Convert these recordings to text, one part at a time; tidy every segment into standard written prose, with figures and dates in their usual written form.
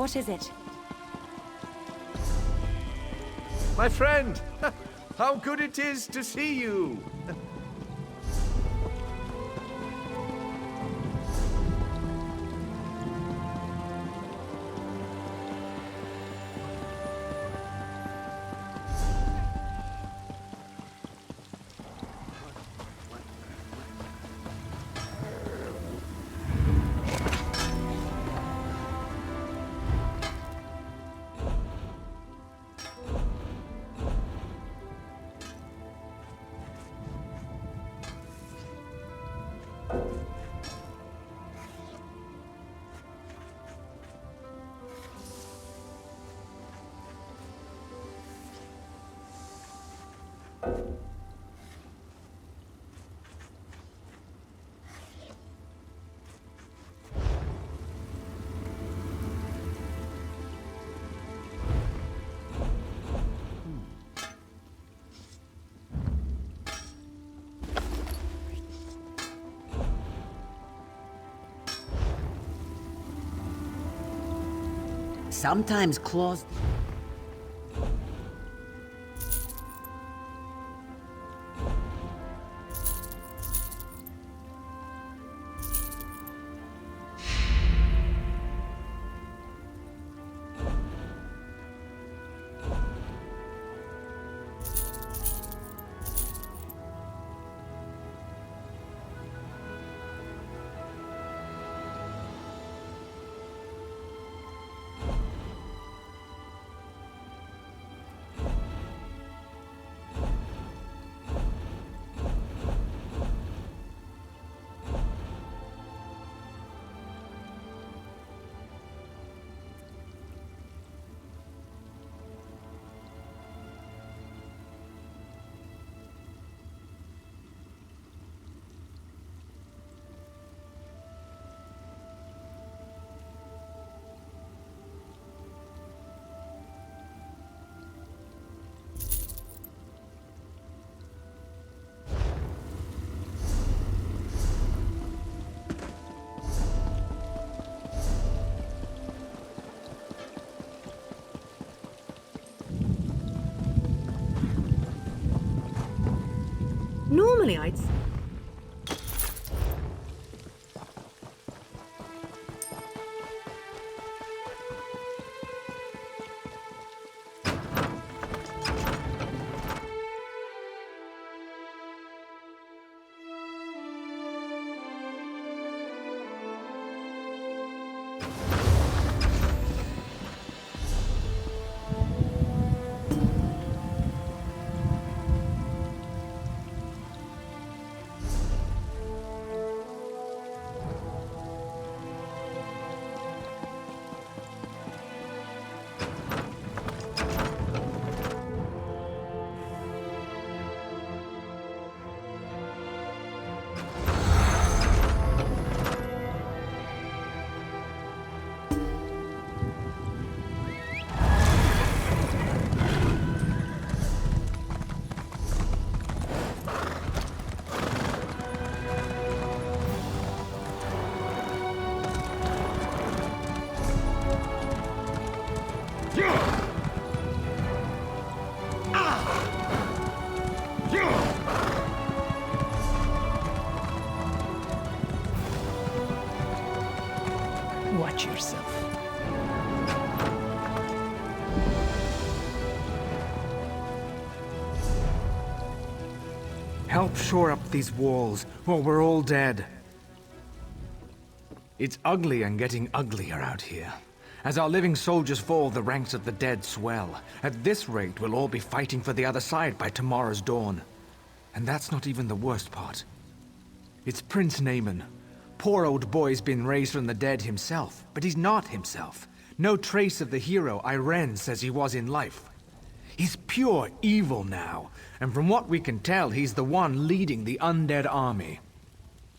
What is it? My friend! How good it is to see you! Sometimes claws... Normally I'd... Watch yourself. Help shore up these walls, or we're all dead. It's ugly and getting uglier out here. As our living soldiers fall, the ranks of the dead swell. At this rate, we'll all be fighting for the other side by tomorrow's dawn. And that's not even the worst part. It's Prince Naaman. Poor old boy's been raised from the dead himself, but he's not himself. No trace of the hero Irene says he was in life. He's pure evil now, and from what we can tell, he's the one leading the undead army.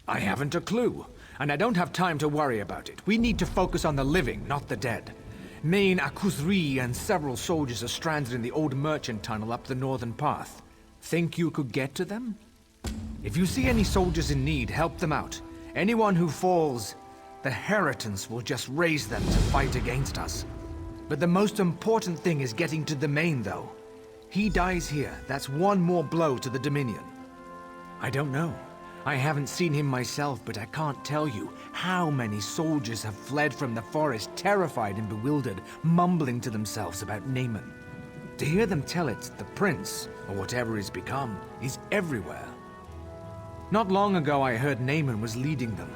I haven't a clue, and I don't have time to worry about it. We need to focus on the living, not the dead. Main Akuzri and several soldiers are stranded in the old merchant tunnel up the northern path. Think you could get to them? If you see any soldiers in need, help them out. Anyone who falls, The Heritants will just raise them to fight against us. But the most important thing is getting to the main, though. He dies here, that's one more blow to the Dominion. I don't know. I haven't seen him myself, but I can't tell you how many soldiers have fled from the forest, terrified and bewildered, mumbling to themselves about Naaman. To hear them tell it, the prince, or whatever he's become, is everywhere. Not long ago I heard Naaman was leading them.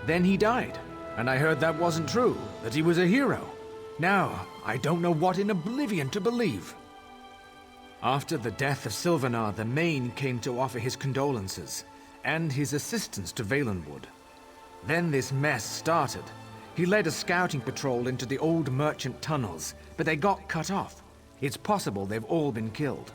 Then he died, and I heard that wasn't true, that he was a hero. Now, I don't know what in oblivion to believe. After the death of Sylvanar, the Main came to offer his condolences, and his assistance to Valenwood. Then this mess started. He led a scouting patrol into the old merchant tunnels, but they got cut off. It's possible they've all been killed.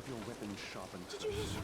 Your weapon sharpened. Did you hear?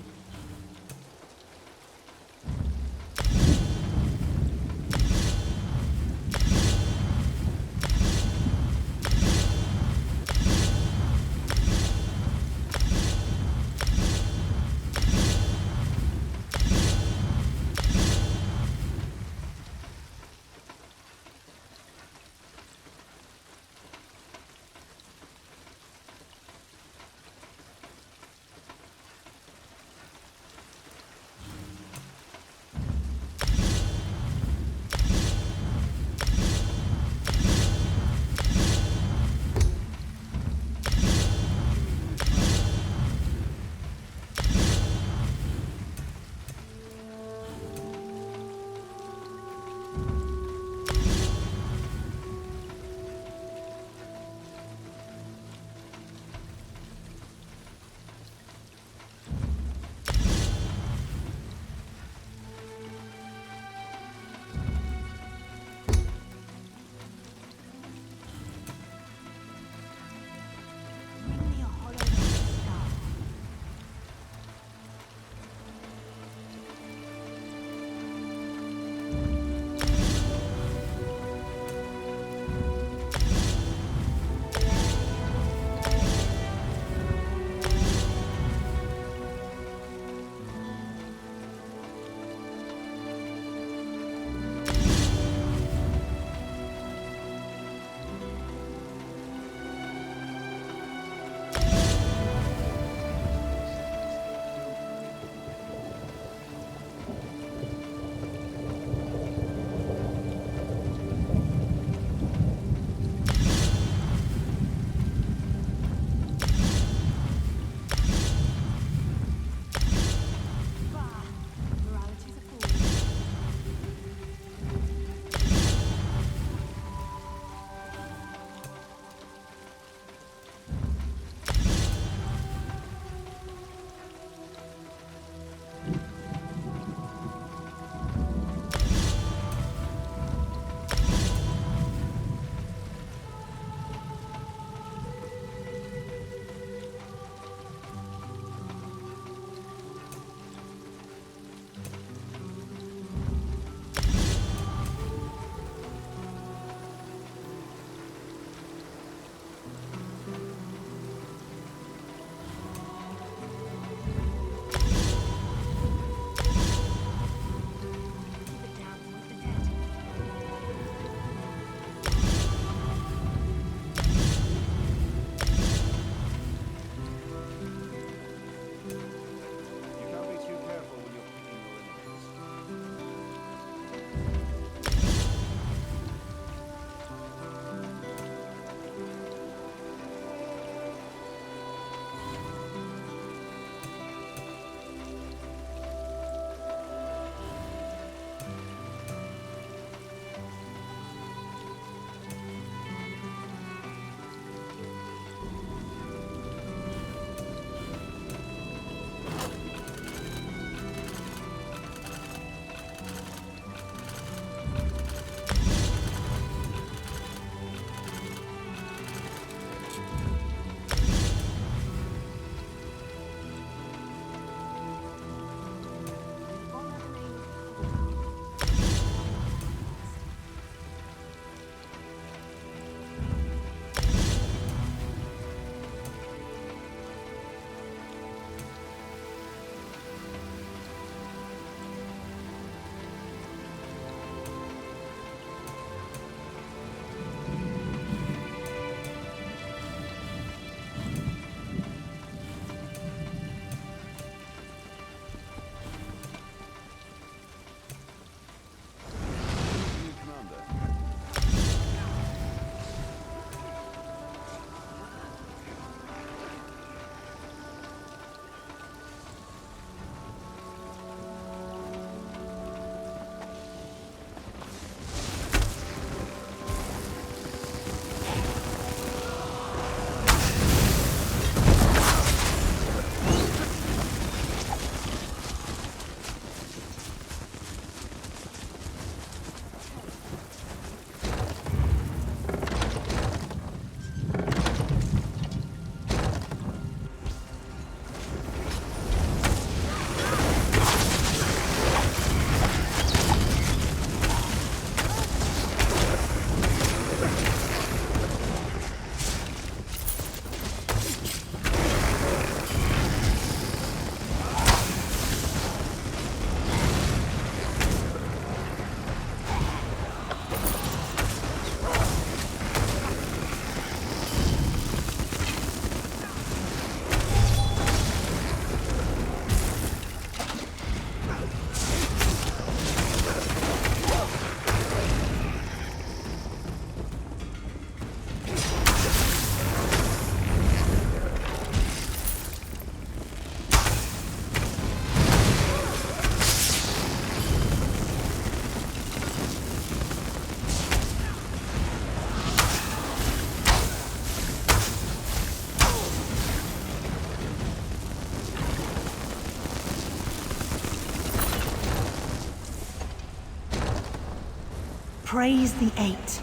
Praise the Eight,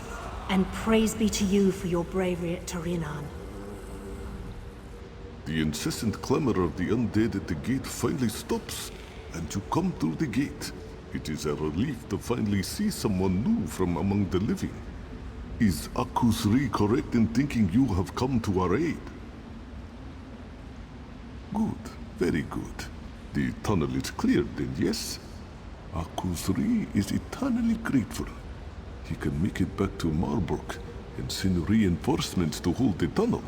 and praise be to you for your bravery at Torinan. The incessant clamor of the undead at the gate finally stops, and you come through the gate. It is a relief to finally see someone new from among the living. Is Akusri correct in thinking you have come to our aid? Good, very good. The tunnel is cleared then, yes? Akusri is eternally grateful. He can make it back to Marbrook and send reinforcements to hold the tunnel.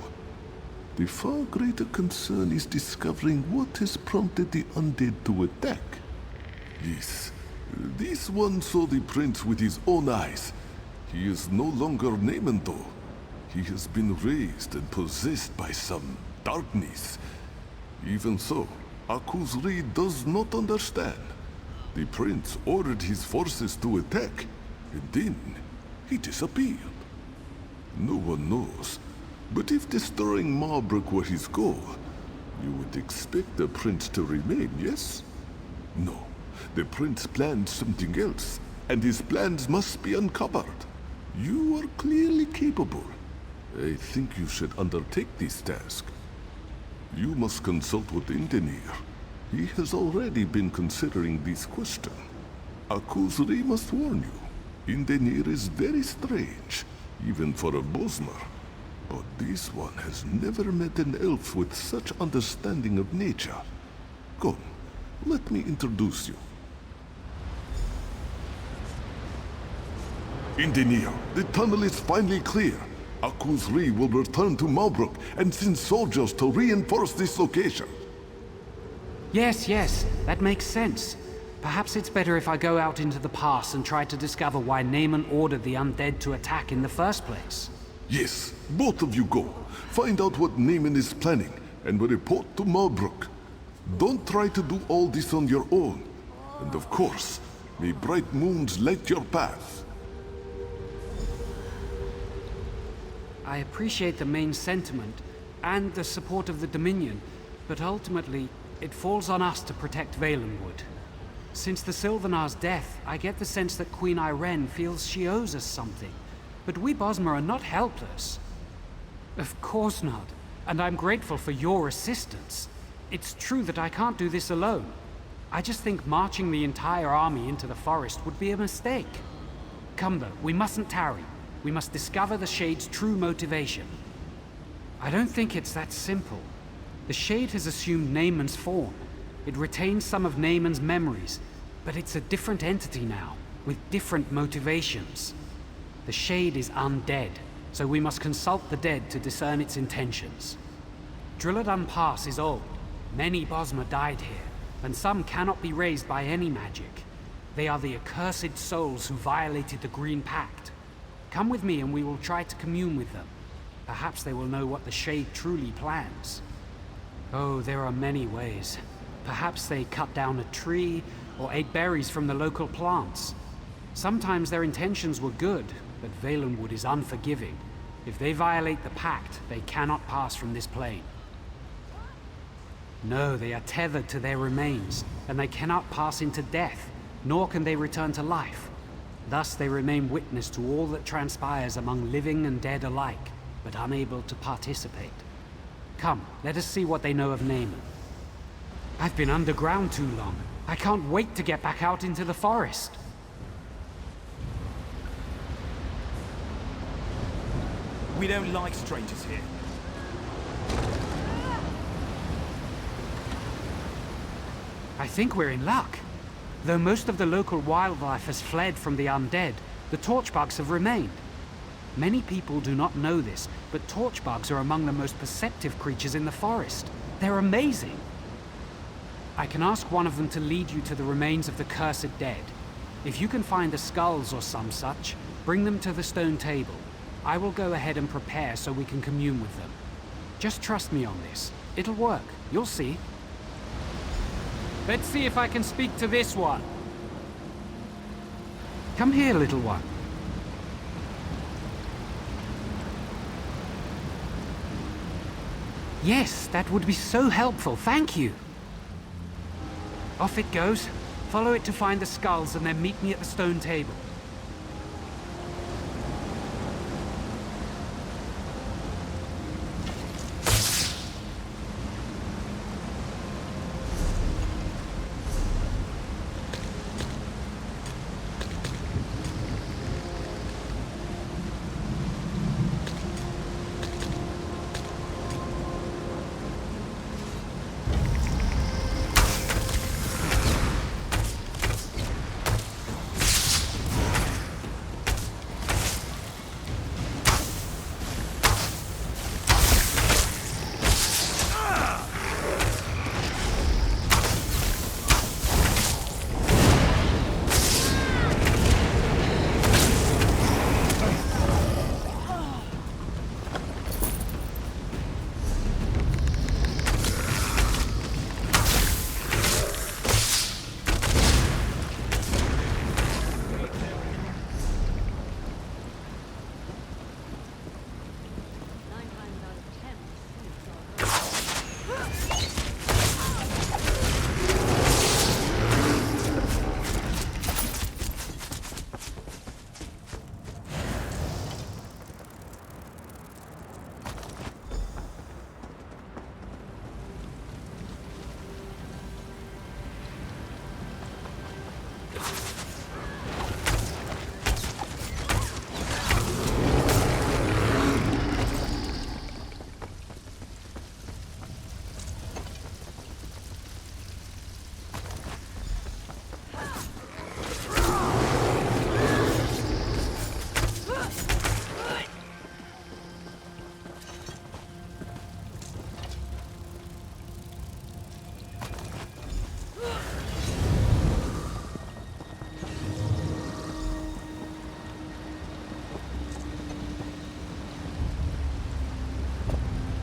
The far greater concern is discovering what has prompted the undead to attack. Yes, this one saw the prince with his own eyes. He is no longer Naaman though. He has been raised and possessed by some darkness. Even so, Akusri does not understand. The prince ordered his forces to attack, and then he disappeared. No one knows, but if destroying Marbrook were his goal, you would expect the prince to remain, yes? No, the prince planned something else, and his plans must be uncovered. You are clearly capable. I think you should undertake this task. You must consult with Indenir. He has already been considering this question. Akusri must warn you. Indenir is very strange, even for a Bosmer. But this one has never met an elf with such understanding of nature. Come, let me introduce you. Indenir, the tunnel is finally clear. Akusri will return to Malbrook and send soldiers to reinforce this location. Yes, that makes sense. Perhaps it's better if I go out into the pass and try to discover why Naaman ordered the undead to attack in the first place. Yes, both of you go. Find out what Naaman is planning and report to Malbrook. Don't try to do all this on your own. And of course, may bright moons light your path. I appreciate the main sentiment and the support of the Dominion, but ultimately, it falls on us to protect Valenwood. Since the Sylvanar's death, I get the sense that Queen Irene feels she owes us something. But we Bosmer are not helpless. Of course not, and I'm grateful for your assistance. It's true that I can't do this alone. I just think marching the entire army into the forest would be a mistake. Come though, we mustn't tarry. We must discover the Shade's true motivation. I don't think it's that simple. The Shade has assumed Naaman's form. It retains some of Naaman's memories, but it's a different entity now, with different motivations. The Shade is undead, so we must consult the dead to discern its intentions. Drilladan Pass is old. Many Bosmer died here, and some cannot be raised by any magic. They are the accursed souls who violated the Green Pact. Come with me and we will try to commune with them. Perhaps they will know what the Shade truly plans. Oh, there are many ways. Perhaps they cut down a tree, or ate berries from the local plants. Sometimes their intentions were good, but Valenwood is unforgiving. If they violate the pact, they cannot pass from this plane. No, they are tethered to their remains, and they cannot pass into death, nor can they return to life. Thus they remain witness to all that transpires among living and dead alike, but unable to participate. Come, let us see what they know of Naaman. I've been underground too long. I can't wait to get back out into the forest. We don't like strangers here. I think we're in luck. Though most of the local wildlife has fled from the undead, the torchbugs have remained. Many people do not know this, but torchbugs are among the most perceptive creatures in the forest. They're amazing. I can ask one of them to lead you to the remains of the cursed dead. If you can find the skulls or some such, bring them to the stone table. I will go ahead and prepare so we can commune with them. Just trust me on this. It'll work. You'll see. Let's see if I can speak to this one. Come here, little one. Yes, that would be so helpful. Thank you. Off it goes. Follow it to find the skulls and then meet me at the stone table.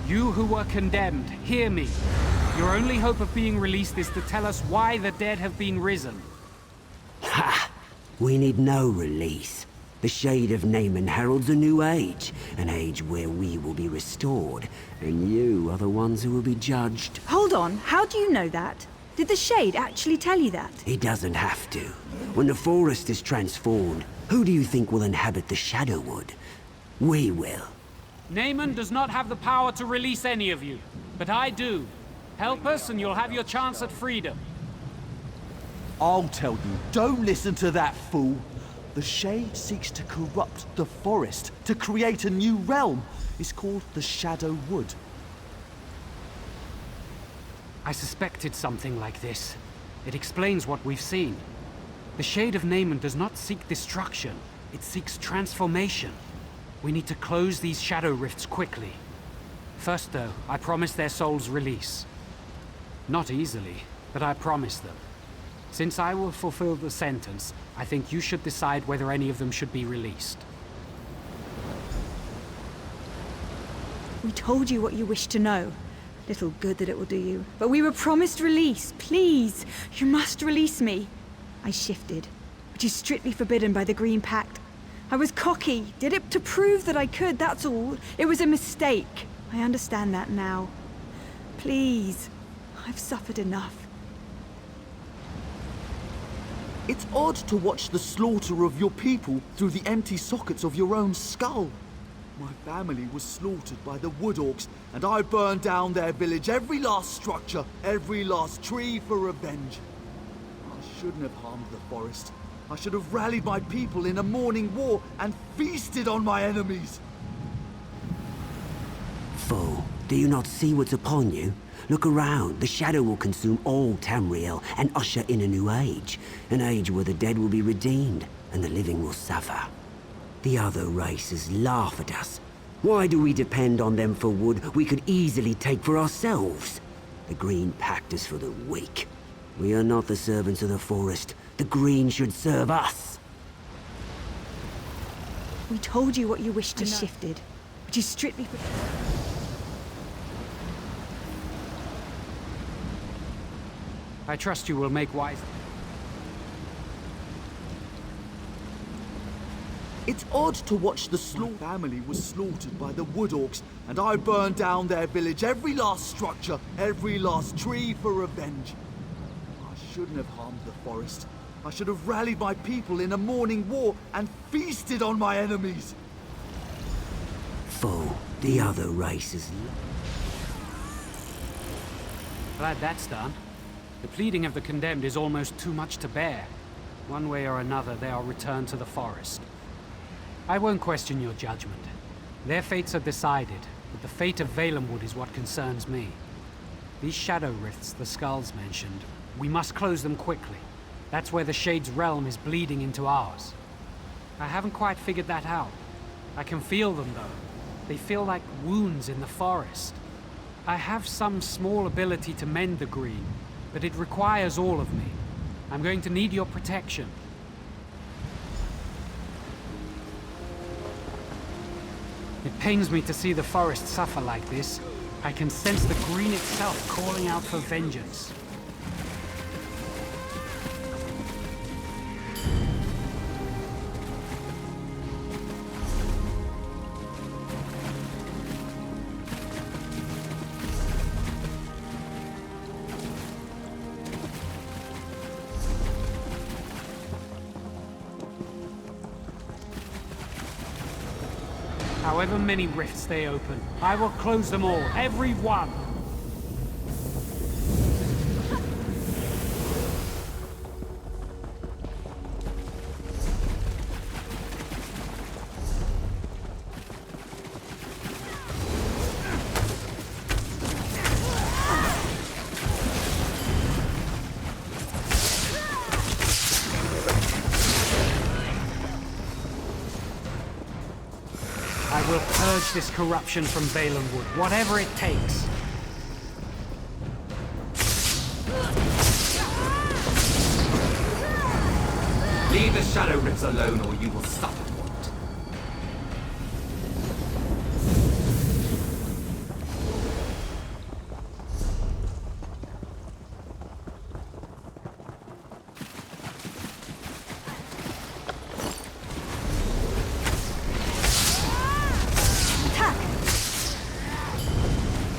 You who were condemned, hear me. Your only hope of being released is to tell us why the dead have been risen. Ha! We need no release. The Shade of Naaman heralds a new age, an age where we will be restored, and you are the ones who will be judged. Hold on, how do you know that? Did the Shade actually tell you that? He doesn't have to. When the forest is transformed, who do you think will inhabit the Shadowwood? We will. Naaman does not have the power to release any of you, but I do. Help us and you'll have your chance at freedom. I'll tell you, don't listen to that fool. The Shade seeks to corrupt the forest, to create a new realm. It's called the Shadow Wood. I suspected something like this. It explains what we've seen. The Shade of Naaman does not seek destruction, it seeks transformation. We need to close these shadow rifts quickly. First though, I promise their souls release. Not easily, but I promise them. Since I will fulfill the sentence, I think you should decide whether any of them should be released. We told you what you wished to know. Little good that it will do you. But we were promised release. Please, you must release me. I shifted, which is strictly forbidden by the Green Pact. I was cocky, did it to prove that I could, that's all. It was a mistake. I understand that now. Please, I've suffered enough. It's odd to watch the slaughter of your people through the empty sockets of your own skull. My family was slaughtered by the Wood Orcs, and I burned down their village, every last structure, every last tree for revenge. I shouldn't have harmed the forest. I should have rallied my people in a morning war and feasted on my enemies. Fool, do you not see what's upon you? Look around. The shadow will consume all Tamriel and usher in a new age. An age where the dead will be redeemed and the living will suffer. The other races laugh at us. Why do we depend on them for wood we could easily take for ourselves? The Green Pact is for the weak. We are not the servants of the forest. The Green should serve us. We told you what you wished to know. Shifted, which is strictly for... I trust you will make wise... It's odd to watch the family was slaughtered by the Wood Orcs, and I burned down their village, every last structure, every last tree for revenge. I shouldn't have harmed the forest. I should have rallied my people in a morning war and feasted on my enemies. Fool, the other races... Glad that's done. The pleading of the condemned is almost too much to bear. One way or another, they are returned to the forest. I won't question your judgment. Their fates are decided, but the fate of Valenwood is what concerns me. These shadow rifts the skulls mentioned, we must close them quickly. That's where the Shade's realm is bleeding into ours. I haven't quite figured that out. I can feel them, though. They feel like wounds in the forest. I have some small ability to mend the green, but it requires all of me. I'm going to need your protection. It pains me to see the forest suffer like this. I can sense the green itself calling out for vengeance. However many rifts they open, I will close them all, every one! I will purge this corruption from Valenwood, whatever it takes. Leave the Shadow Rifts alone or you will suffer for it.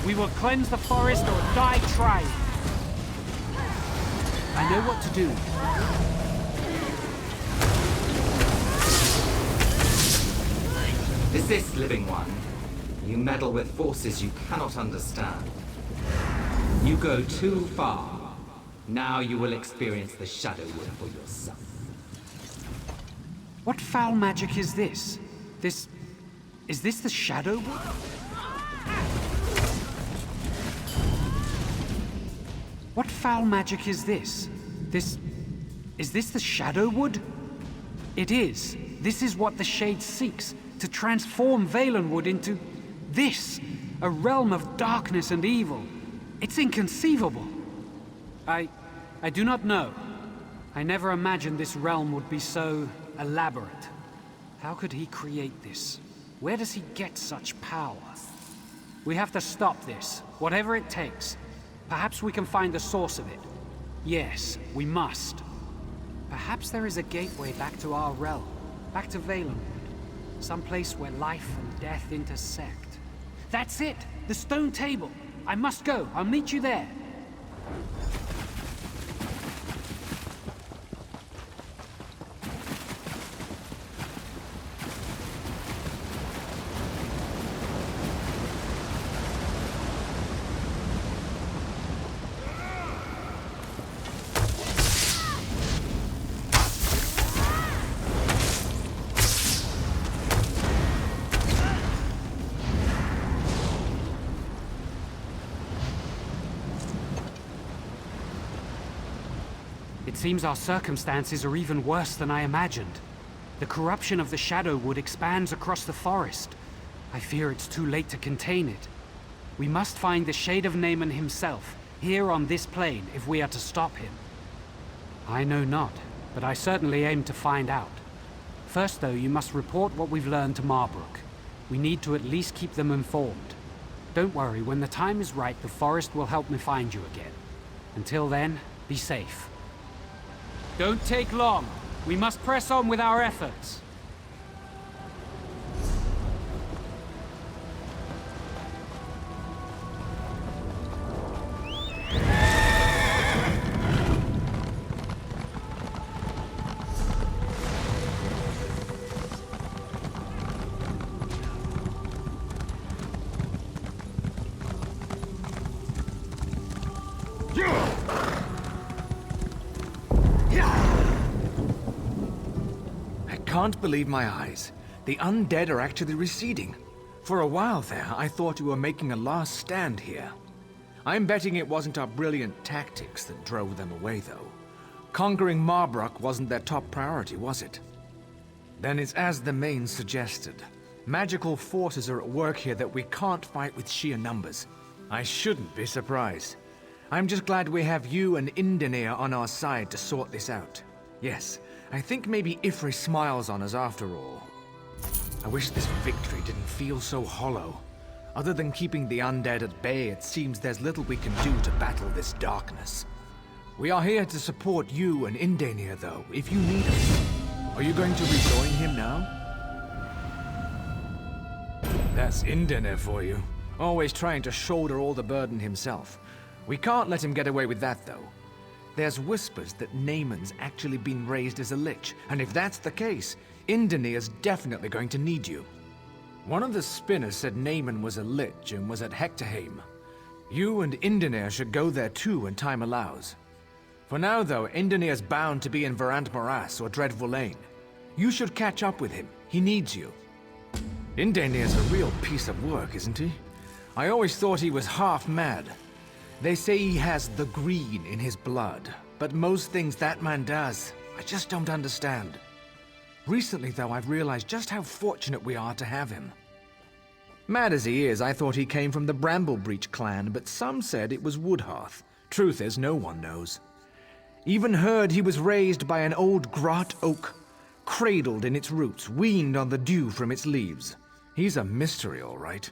We will cleanse the forest or die trying. I know what to do. Desist, living one. You meddle with forces you cannot understand. You go too far. Now you will experience the Shadow Wood for yourself. What foul magic is this? Is this the Shadow Wood? What foul magic is this? Is this the Shadow Wood? It is. This is what the Shade seeks, to transform Valenwood into this, a realm of darkness and evil. It's inconceivable. I do not know. I never imagined this realm would be so elaborate. How could he create this? Where does he get such power? We have to stop this, whatever it takes. Perhaps we can find the source of it. Yes, we must. Perhaps there is a gateway back to our realm, back to Valenwood. Some place where life and death intersect. That's it! The stone table! I must go. I'll meet you there. It seems our circumstances are even worse than I imagined. The corruption of the Shadow Wood expands across the forest. I fear it's too late to contain it. We must find the Shade of Naaman himself, here on this plane, if we are to stop him. I know not, but I certainly aim to find out. First, though, you must report what we've learned to Marbrook. We need to at least keep them informed. Don't worry, when the time is right, the forest will help me find you again. Until then, be safe. Don't take long. We must press on with our efforts. I can't believe my eyes. The undead are actually receding. For a while there, I thought you were making a last stand here. I'm betting it wasn't our brilliant tactics that drove them away, though. Conquering Marbrook wasn't their top priority, was it? Then it's as the main suggested. Magical forces are at work here that we can't fight with sheer numbers. I shouldn't be surprised. I'm just glad we have you and Indenir on our side to sort this out. Yes, I think maybe Ifri smiles on us after all. I wish this victory didn't feel so hollow. Other than keeping the undead at bay, it seems there's little we can do to battle this darkness. We are here to support you and Indenir, though, if you need us. Are you going to rejoin him now? That's Indenir for you. Always trying to shoulder all the burden himself. We can't let him get away with that, though. There's whispers that Naaman's actually been raised as a lich, and if that's the case, Indenir's definitely going to need you. One of the spinners said Naaman was a lich and was at Hectorheim. You and Indenir should go there too when time allows. For now, though, Indenir's bound to be in Verant Morass or Dreadful Lane. You should catch up with him. He needs you. Indenir's a real piece of work, isn't he? I always thought he was half mad. They say he has the green in his blood, but most things that man does, I just don't understand. Recently, though, I've realized just how fortunate we are to have him. Mad as he is, I thought he came from the Bramblebreach clan, but some said it was Woodhearth. Truth is, no one knows. Even heard he was raised by an old grot oak, cradled in its roots, weaned on the dew from its leaves. He's a mystery, all right.